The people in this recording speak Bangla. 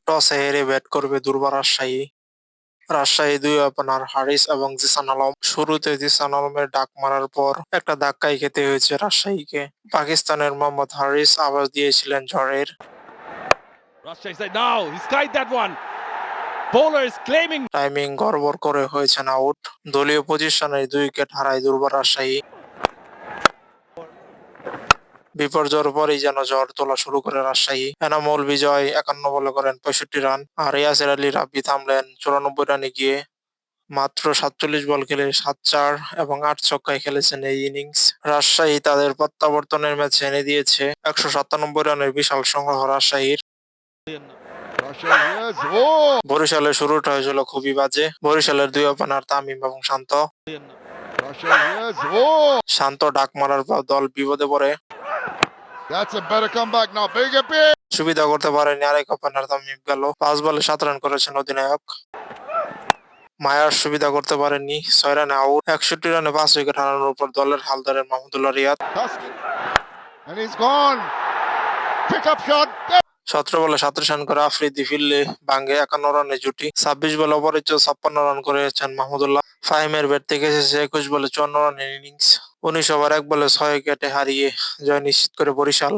টসে হেরে ব্যাট করবে দুর্বার রাজশাহী। রাজশাহী দুই ওপেনার হারিস এবং জিসান আলম। শুরুতে জিসান আলমের ডাক মারার পর একটা ধাক্কাই খেতে হয়েছে রাজশাহীকে। পাকিস্তানের মোহাম্মদ হারিস আওয়াজ দিয়েছিলেন ঝড়ের। টাইমিং গড়বড় করে হয়েছেন আউট। দলীয় পজিশনে 2 উইকেট হারায় দুর্বার রাজশাহী। বিপর্যয়ের পরেই যেন ঝড় তোলা শুরু করে রাজশাহী। এনামুল বিজয় 51 বলে করেন 65 রান, আর ইয়াসির আলী রাব্বি থামলেন 94 রানে গিয়ে। মাত্র 47 বল খেলে 7 চার এবং 8 ছক্কায় খেলেছেন এই ইনিংস। রাজশাহী তাদের প্রত্যাবর্তনের ম্যাচে এনে দিয়েছে 197 রানের বিশাল সংগ্রহ রাজশাহীর। বরিশালের শুরুটা হয়েছিল খুবই বাজে। বরিশালের 2 ওপেনার তামিম এবং শান্ত। শান্ত ডাক মারার পর দল বিপদে পড়ে। সুবিধা করতে পারেনি আরেক ওপেনার তামিম গেল। 5 বলে 7 রান করেছেন অধিনায়ক। মায়ার সুবিধা করতে পারেননি, 6 রানে আউট। 61 রানে 5 উইকেট হারানোর উপর দলের হাল ধরেন মাহমুদুল্লাহ রিয়াদ। 17 বলে 37 রান করে আফ্রিদি ফিরলে ভাঙ্গে 51 রানের জুটি। 26 বলে অপরিচিত 56 রান করেছেন মাহমুদুল্লাহ। ফাহিমের ব্যাট থেকে এসেছে 21 বলে 54 রানের ইনিংস। 19 ওভার 1 বলে 6 উইকেটে হারিয়ে জয় নিশ্চিত করে বরিশাল।